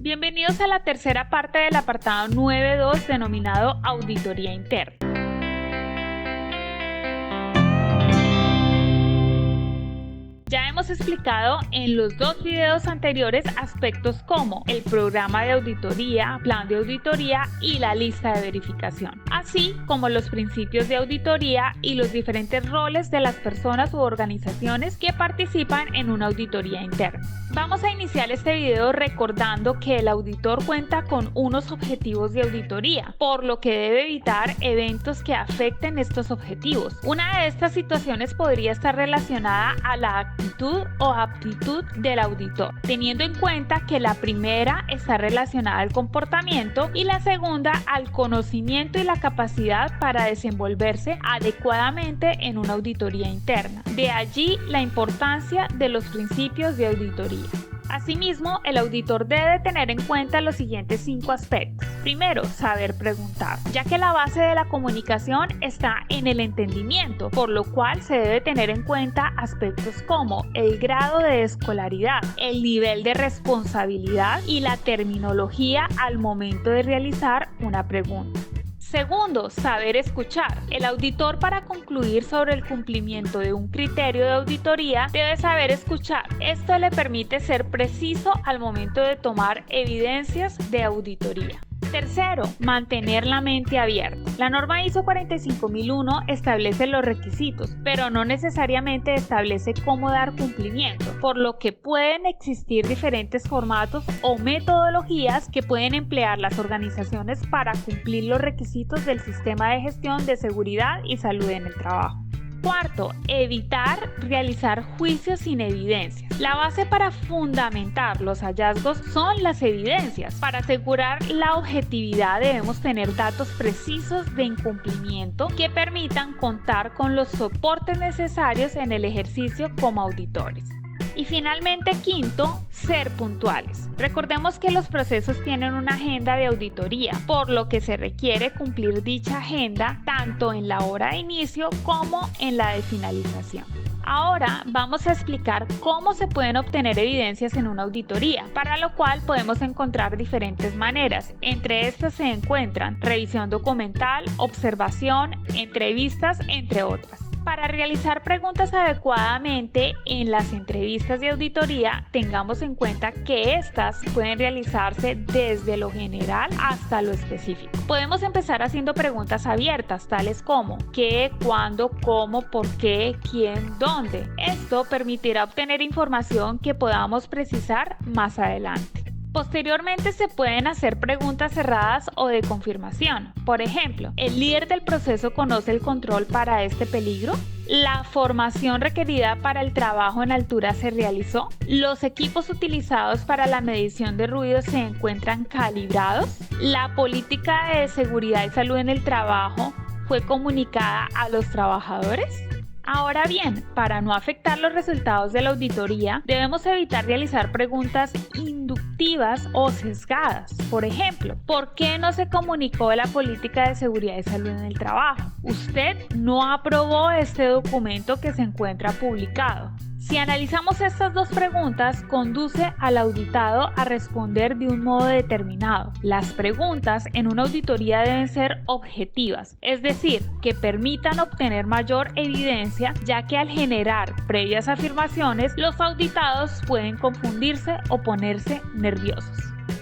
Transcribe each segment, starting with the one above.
Bienvenidos a la tercera parte del apartado 9.2 denominado Auditoría Interna. Ya hemos explicado en los dos videos anteriores aspectos como el programa de auditoría, plan de auditoría y la lista de verificación, así como los principios de auditoría y los diferentes roles de las personas u organizaciones que participan en una auditoría interna. Vamos a iniciar este video recordando que el auditor cuenta con unos objetivos de auditoría, por lo que debe evitar eventos que afecten estos objetivos. Una de estas situaciones podría estar relacionada a la actitud o aptitud del auditor, teniendo en cuenta que la primera está relacionada al comportamiento y la segunda al conocimiento y la capacidad para desenvolverse adecuadamente en una auditoría interna. De allí la importancia de los principios de auditoría. Asimismo, el auditor debe tener en cuenta los siguientes 5 aspectos. Primero, saber preguntar, ya que la base de la comunicación está en el entendimiento, por lo cual se debe tener en cuenta aspectos como el grado de escolaridad, el nivel de responsabilidad y la terminología al momento de realizar una pregunta. Segundo, saber escuchar. El auditor, para concluir sobre el cumplimiento de un criterio de auditoría, debe saber escuchar. Esto le permite ser preciso al momento de tomar evidencias de auditoría. Tercero, mantener la mente abierta. La norma ISO 45001 establece los requisitos, pero no necesariamente establece cómo dar cumplimiento, por lo que pueden existir diferentes formatos o metodologías que pueden emplear las organizaciones para cumplir los requisitos del sistema de gestión de seguridad y salud en el trabajo. Cuarto, evitar realizar juicios sin evidencias. La base para fundamentar los hallazgos son las evidencias. Para asegurar la objetividad debemos tener datos precisos de incumplimiento que permitan contar con los soportes necesarios en el ejercicio como auditores. Y finalmente, quinto, ser puntuales. Recordemos que los procesos tienen una agenda de auditoría, por lo que se requiere cumplir dicha agenda tanto en la hora de inicio como en la de finalización. Ahora vamos a explicar cómo se pueden obtener evidencias en una auditoría, para lo cual podemos encontrar diferentes maneras. Entre estas se encuentran revisión documental, observación, entrevistas, entre otras. Para realizar preguntas adecuadamente en las entrevistas de auditoría, tengamos en cuenta que estas pueden realizarse desde lo general hasta lo específico. Podemos empezar haciendo preguntas abiertas, tales como ¿qué?, ¿cuándo?, ¿cómo?, ¿por qué?, ¿quién?, ¿dónde? Esto permitirá obtener información que podamos precisar más adelante. Posteriormente se pueden hacer preguntas cerradas o de confirmación. Por ejemplo, ¿el líder del proceso conoce el control para este peligro? ¿La formación requerida para el trabajo en altura se realizó? ¿Los equipos utilizados para la medición de ruido se encuentran calibrados? ¿La política de seguridad y salud en el trabajo fue comunicada a los trabajadores? Ahora bien, para no afectar los resultados de la auditoría, debemos evitar realizar preguntas inductivas o sesgadas. Por ejemplo, ¿por qué no se comunicó la política de seguridad y salud en el trabajo? ¿Usted no aprobó este documento que se encuentra publicado? Si analizamos estas dos preguntas, conduce al auditado a responder de un modo determinado. Las preguntas en una auditoría deben ser objetivas, es decir, que permitan obtener mayor evidencia, ya que al generar previas afirmaciones, los auditados pueden confundirse o ponerse nerviosos.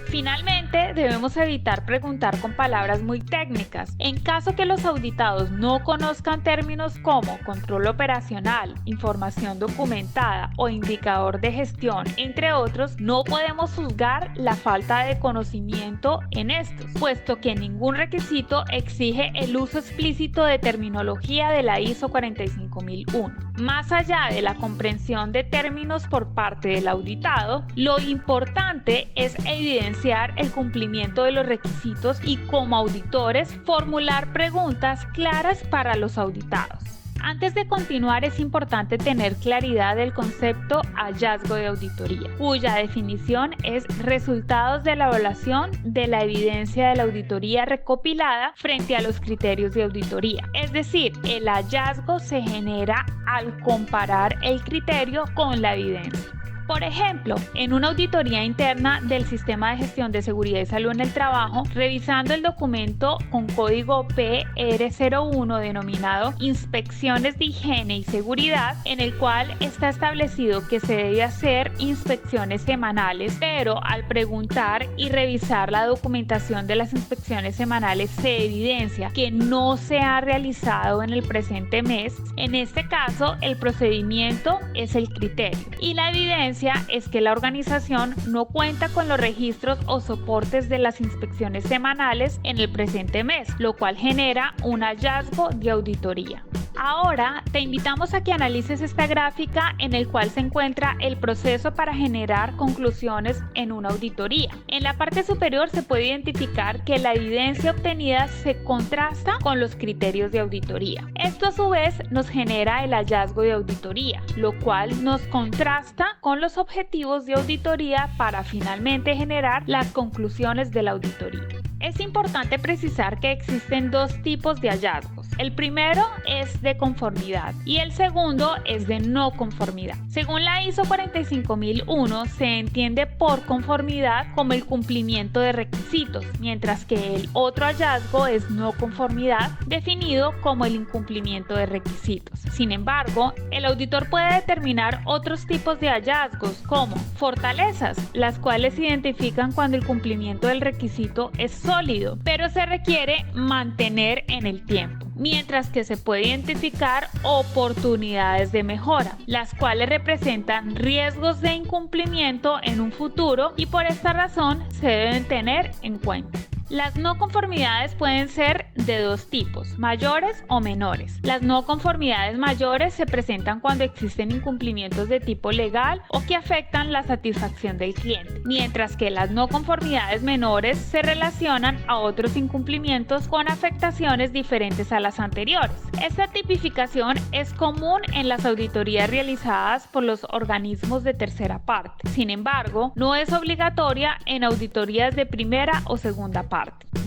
Finalmente, debemos evitar preguntar con palabras muy técnicas. En caso que los auditados no conozcan términos como control operacional, información documentada o indicador de gestión, entre otros, no podemos juzgar la falta de conocimiento en estos, puesto que ningún requisito exige el uso explícito de terminología de la ISO 45001. Más allá de la comprensión de términos por parte del auditado, lo importante es evidenciar el cumplimiento de los requisitos y, como auditores, formular preguntas claras para los auditados. Antes de continuar, es importante tener claridad del concepto hallazgo de auditoría, cuya definición es resultados de la evaluación de la evidencia de la auditoría recopilada frente a los criterios de auditoría. Es decir, el hallazgo se genera al comparar el criterio con la evidencia. Por ejemplo, en una auditoría interna del Sistema de Gestión de Seguridad y Salud en el Trabajo, revisando el documento con código PR01 denominado Inspecciones de Higiene y Seguridad, en el cual está establecido que se debe hacer inspecciones semanales, pero al preguntar y revisar la documentación de las inspecciones semanales se evidencia que no se ha realizado en el presente mes. En este caso, el procedimiento es el criterio y la evidencia es que la organización no cuenta con los registros o soportes de las inspecciones semanales en el presente mes, lo cual genera un hallazgo de auditoría. Ahora te invitamos a que analices esta gráfica en el cual se encuentra el proceso para generar conclusiones en una auditoría. En la parte superior se puede identificar que la evidencia obtenida se contrasta con los criterios de auditoría. Esto a su vez nos genera el hallazgo de auditoría, lo cual nos contrasta con los objetivos de auditoría para finalmente generar las conclusiones de la auditoría. Es importante precisar que existen dos tipos de hallazgos. El primero es de conformidad y el segundo es de no conformidad. Según la ISO 45001, se entiende por conformidad como el cumplimiento de requisitos, mientras que el otro hallazgo es no conformidad, definido como el incumplimiento de requisitos. Sin embargo, el auditor puede determinar otros tipos de hallazgos como fortalezas, las cuales se identifican cuando el cumplimiento del requisito es sólido, pero se requiere mantener en el tiempo. Mientras que se puede identificar oportunidades de mejora, las cuales representan riesgos de incumplimiento en un futuro y por esta razón se deben tener en cuenta. Las no conformidades pueden ser de dos tipos, mayores o menores. Las no conformidades mayores se presentan cuando existen incumplimientos de tipo legal o que afectan la satisfacción del cliente, mientras que las no conformidades menores se relacionan a otros incumplimientos con afectaciones diferentes a las anteriores. Esta tipificación es común en las auditorías realizadas por los organismos de tercera parte. Sin embargo, no es obligatoria en auditorías de primera o segunda parte.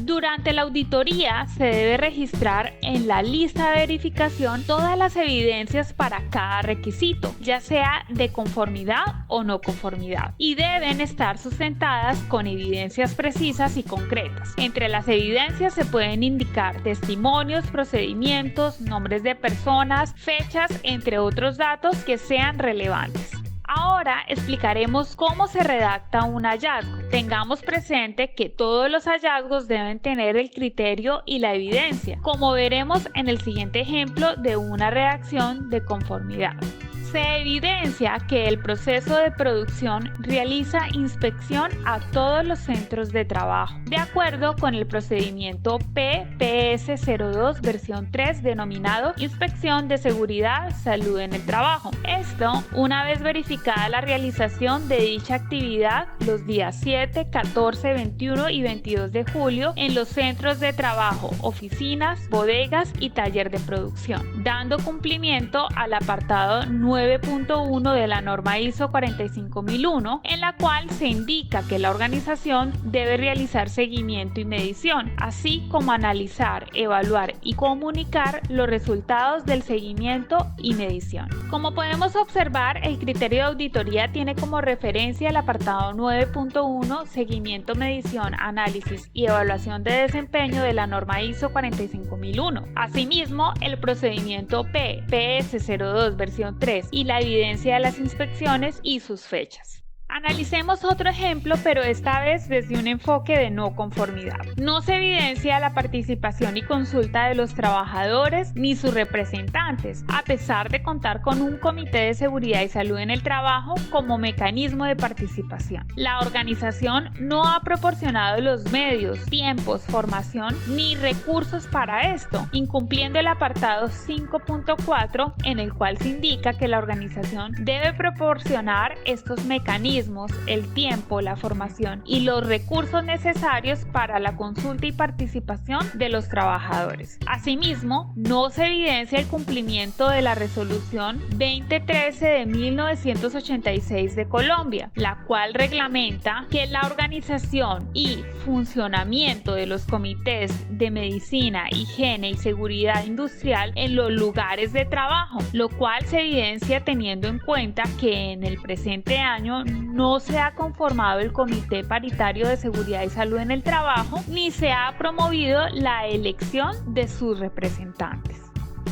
Durante la auditoría se debe registrar en la lista de verificación todas las evidencias para cada requisito, ya sea de conformidad o no conformidad, y deben estar sustentadas con evidencias precisas y concretas. Entre las evidencias se pueden indicar testimonios, procedimientos, nombres de personas, fechas, entre otros datos que sean relevantes. Ahora explicaremos cómo se redacta un hallazgo. Tengamos presente que todos los hallazgos deben tener el criterio y la evidencia, como veremos en el siguiente ejemplo de una redacción de conformidad. Se evidencia que el proceso de producción realiza inspección a todos los centros de trabajo, de acuerdo con el procedimiento PPS-02 versión 3 denominado Inspección de Seguridad, Salud en el Trabajo. Esto, una vez verificada la realización de dicha actividad los días 7, 14, 21 y 22 de julio en los centros de trabajo, oficinas, bodegas y taller de producción, dando cumplimiento al apartado 9.1 de la norma ISO 45001, en la cual se indica que la organización debe realizar seguimiento y medición, así como analizar, evaluar y comunicar los resultados del seguimiento y medición. Como podemos observar, el criterio de auditoría tiene como referencia el apartado 9.1, seguimiento, medición, análisis y evaluación de desempeño de la norma ISO 45001. Asimismo, el procedimiento PPS-02 versión 3 y la evidencia de las inspecciones y sus fechas. Analicemos otro ejemplo, pero esta vez desde un enfoque de no conformidad. No se evidencia la participación y consulta de los trabajadores ni sus representantes, a pesar de contar con un comité de seguridad y salud en el trabajo como mecanismo de participación. La organización no ha proporcionado los medios, tiempos, formación ni recursos para esto, incumpliendo el apartado 5.4 en el cual se indica que la organización debe proporcionar estos mecanismos mismos, el tiempo, la formación y los recursos necesarios para la consulta y participación de los trabajadores. Asimismo, no se evidencia el cumplimiento de la Resolución 2013 de 1986 de Colombia, la cual reglamenta que la organización y funcionamiento de los comités de medicina, higiene y seguridad industrial en los lugares de trabajo, lo cual se evidencia teniendo en cuenta que en el presente año no se ha conformado el Comité Paritario de Seguridad y Salud en el Trabajo ni se ha promovido la elección de sus representantes.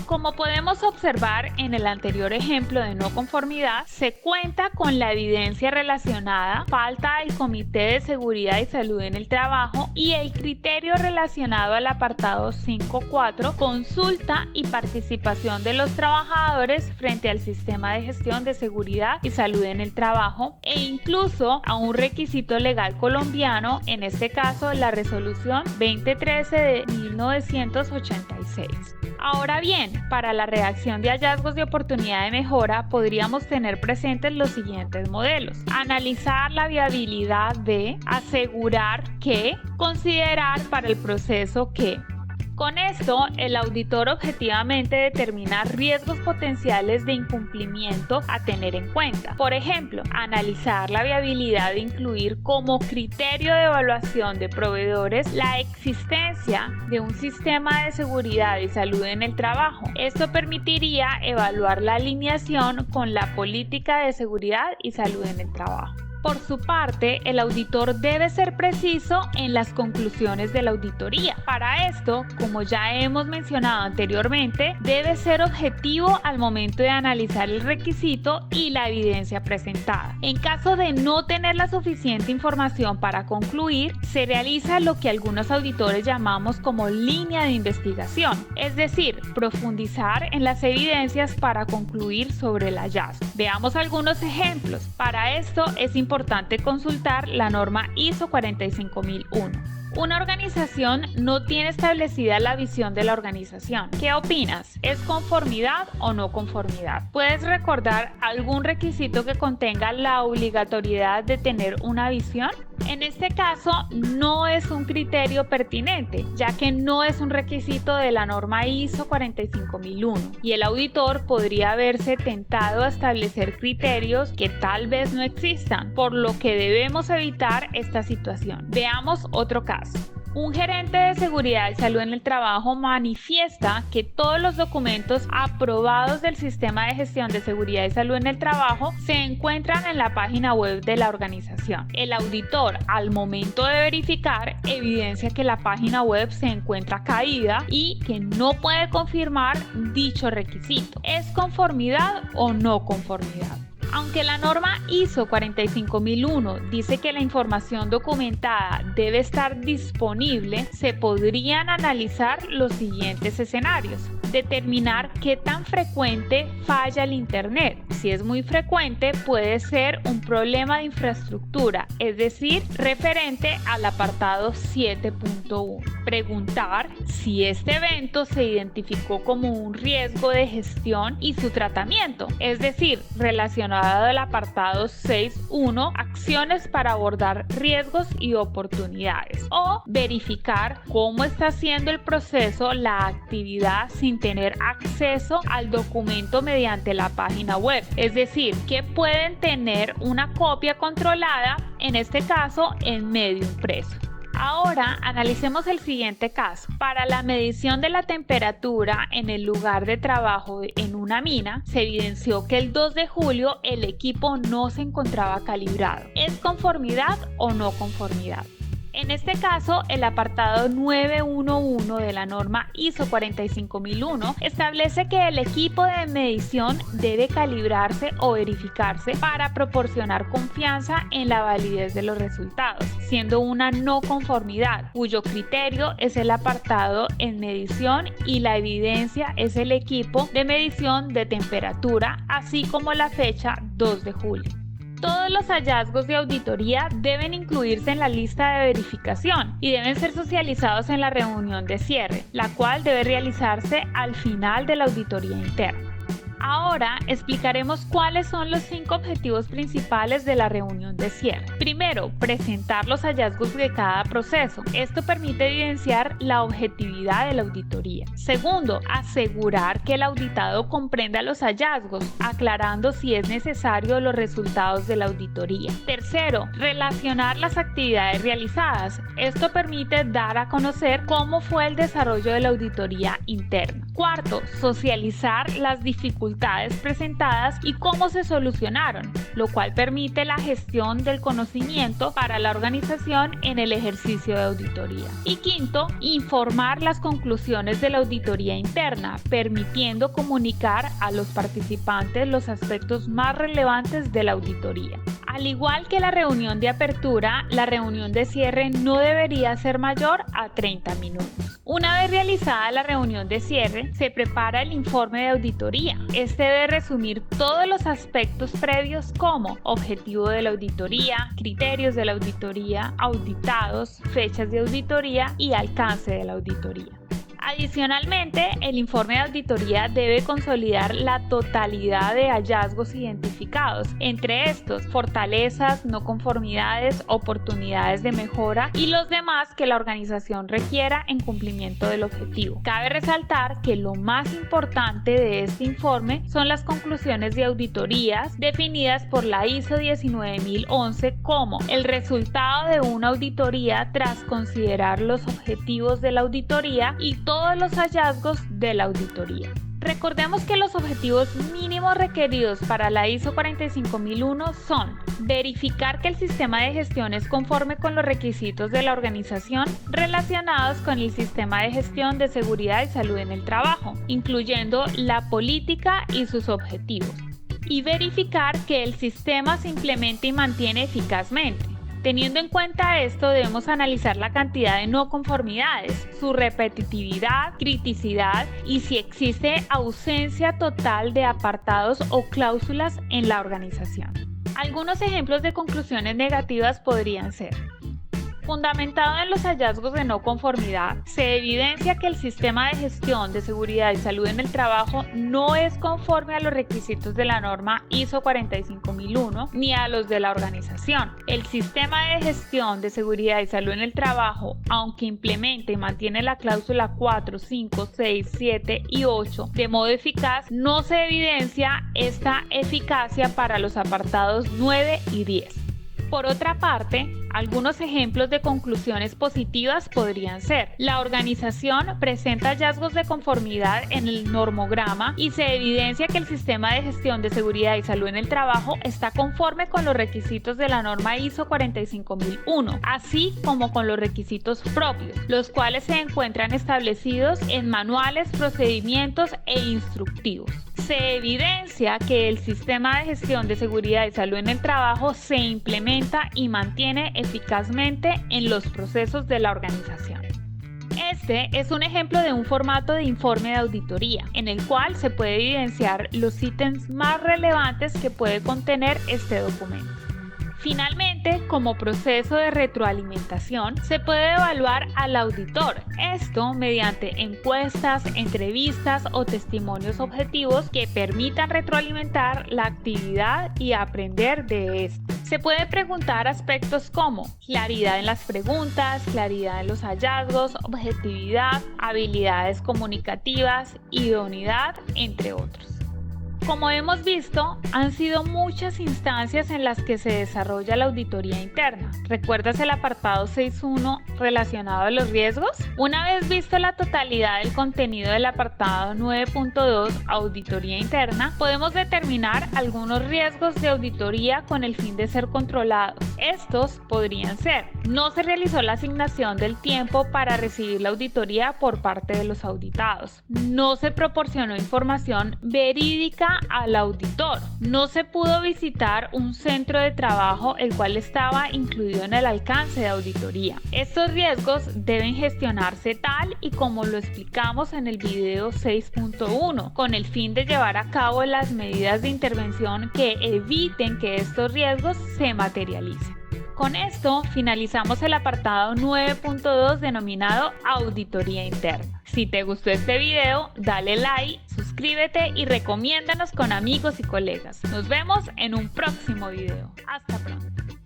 Como podemos observar en el anterior ejemplo de no conformidad, se cuenta con la evidencia relacionada, falta del Comité de Seguridad y Salud en el Trabajo y el criterio relacionado al apartado 5.4, consulta y participación de los trabajadores frente al sistema de gestión de seguridad y salud en el trabajo e incluso a un requisito legal colombiano, en este caso la Resolución 2013 de 1986. Ahora bien, para la redacción de hallazgos de oportunidad de mejora podríamos tener presentes los siguientes modelos: analizar la viabilidad de, asegurar que, considerar para el proceso que. Con esto, el auditor objetivamente determina riesgos potenciales de incumplimiento a tener en cuenta. Por ejemplo, analizar la viabilidad de incluir como criterio de evaluación de proveedores la existencia de un sistema de seguridad y salud en el trabajo. Esto permitiría evaluar la alineación con la política de seguridad y salud en el trabajo. Por su parte, el auditor debe ser preciso en las conclusiones de la auditoría. Para esto, como ya hemos mencionado anteriormente, debe ser objetivo al momento de analizar el requisito y la evidencia presentada. En caso de no tener la suficiente información para concluir, se realiza lo que algunos auditores llamamos como línea de investigación, es decir, profundizar en las evidencias para concluir sobre el hallazgo. Veamos algunos ejemplos. Para esto es importante consultar la norma ISO 45001. Una organización no tiene establecida la visión de la organización. ¿Qué opinas? ¿Es conformidad o no conformidad? ¿Puedes recordar algún requisito que contenga la obligatoriedad de tener una visión? En este caso, no es un criterio pertinente, ya que no es un requisito de la norma ISO 45001 y el auditor podría verse tentado a establecer criterios que tal vez no existan, por lo que debemos evitar esta situación. Veamos otro caso. Un gerente de seguridad y salud en el trabajo manifiesta que todos los documentos aprobados del sistema de gestión de seguridad y salud en el trabajo se encuentran en la página web de la organización. El auditor, al momento de verificar, evidencia que la página web se encuentra caída y que no puede confirmar dicho requisito. ¿Es conformidad o no conformidad? Aunque la norma ISO 45001 dice que la información documentada debe estar disponible, se podrían analizar los siguientes escenarios. Determinar qué tan frecuente falla el Internet. Si es muy frecuente, puede ser un problema de infraestructura, es decir, referente al apartado 7.1. Preguntar si este evento se identificó como un riesgo de gestión y su tratamiento, es decir, relacionado al apartado 6.1, acciones para abordar riesgos y oportunidades. O verificar cómo está haciendo el proceso la actividad sin tener acceso al documento mediante la página web, es decir, que pueden tener una copia controlada, en este caso en medio impreso. Ahora analicemos el siguiente caso. Para la medición de la temperatura en el lugar de trabajo en una mina, se evidenció que el 2 de julio el equipo no se encontraba calibrado. ¿Es conformidad o no conformidad? En este caso, el apartado 911 de la norma ISO 45001 establece que el equipo de medición debe calibrarse o verificarse para proporcionar confianza en la validez de los resultados, siendo una no conformidad, cuyo criterio es el apartado en medición y la evidencia es el equipo de medición de temperatura, así como la fecha 2 de julio. Todos los hallazgos de auditoría deben incluirse en la lista de verificación y deben ser socializados en la reunión de cierre, la cual debe realizarse al final de la auditoría interna. Ahora explicaremos cuáles son los 5 objetivos principales de la reunión de cierre. Primero, presentar los hallazgos de cada proceso. Esto permite evidenciar la objetividad de la auditoría. Segundo, asegurar que el auditado comprenda los hallazgos, aclarando si es necesario los resultados de la auditoría. Tercero, relacionar las actividades realizadas. Esto permite dar a conocer cómo fue el desarrollo de la auditoría interna. Cuarto, socializar las dificultades presentadas y cómo se solucionaron, lo cual permite la gestión del conocimiento para la organización en el ejercicio de auditoría. Y quinto, informar las conclusiones de la auditoría interna, permitiendo comunicar a los participantes los aspectos más relevantes de la auditoría. Al igual que la reunión de apertura, la reunión de cierre no debería ser mayor a 30 minutos. Una vez realizada la reunión de cierre, se prepara el informe de auditoría. Este debe resumir todos los aspectos previos como objetivo de la auditoría, criterios de la auditoría, auditados, fechas de auditoría y alcance de la auditoría. Adicionalmente, el informe de auditoría debe consolidar la totalidad de hallazgos identificados, entre estos fortalezas, no conformidades, oportunidades de mejora y los demás que la organización requiera en cumplimiento del objetivo. Cabe resaltar que lo más importante de este informe son las conclusiones de auditorías definidas por la ISO 19011 como el resultado de una auditoría tras considerar los objetivos de la auditoría y todos los hallazgos de la auditoría. Recordemos que los objetivos mínimos requeridos para la ISO 45001 son verificar que el sistema de gestión es conforme con los requisitos de la organización relacionados con el sistema de gestión de seguridad y salud en el trabajo, incluyendo la política y sus objetivos, y verificar que el sistema se implemente y mantiene eficazmente. Teniendo en cuenta esto, debemos analizar la cantidad de no conformidades, su repetitividad, criticidad y si existe ausencia total de apartados o cláusulas en la organización. Algunos ejemplos de conclusiones negativas podrían ser: fundamentado en los hallazgos de no conformidad, se evidencia que el sistema de gestión de seguridad y salud en el trabajo no es conforme a los requisitos de la norma ISO 45001 ni a los de la organización. El sistema de gestión de seguridad y salud en el trabajo, aunque implementa y mantiene la cláusula 4, 5, 6, 7 y 8 de modo eficaz, no se evidencia esta eficacia para los apartados 9 y 10. Por otra parte, algunos ejemplos de conclusiones positivas podrían ser: la organización presenta hallazgos de conformidad en el normograma y se evidencia que el sistema de gestión de seguridad y salud en el trabajo está conforme con los requisitos de la norma ISO 45001, así como con los requisitos propios, los cuales se encuentran establecidos en manuales, procedimientos e instructivos. Se evidencia que el sistema de gestión de seguridad y salud en el trabajo se implementa y mantiene eficazmente en los procesos de la organización. Este es un ejemplo de un formato de informe de auditoría, en el cual se puede evidenciar los ítems más relevantes que puede contener este documento. Finalmente, como proceso de retroalimentación, se puede evaluar al auditor, esto mediante encuestas, entrevistas o testimonios objetivos que permitan retroalimentar la actividad y aprender de esto. Se puede preguntar aspectos como claridad en las preguntas, claridad en los hallazgos, objetividad, habilidades comunicativas, idoneidad, entre otros. Como hemos visto, han sido muchas instancias en las que se desarrolla la auditoría interna. ¿Recuerdas el apartado 6.1 relacionado a los riesgos? Una vez visto la totalidad del contenido del apartado 9.2 auditoría interna, podemos determinar algunos riesgos de auditoría con el fin de ser controlados. Estos podrían ser: no se realizó la asignación del tiempo para recibir la auditoría por parte de los auditados, no se proporcionó información verídica al auditor, no se pudo visitar un centro de trabajo el cual estaba incluido en el alcance de auditoría. Estos riesgos deben gestionarse tal y como lo explicamos en el video 6.1, con el fin de llevar a cabo las medidas de intervención que eviten que estos riesgos se materialicen. Con esto finalizamos el apartado 9.2 denominado Auditoría Interna. Si te gustó este video, dale like, suscríbete suscríbete y recomiéndanos con amigos y colegas. Nos vemos en un próximo video. Hasta pronto.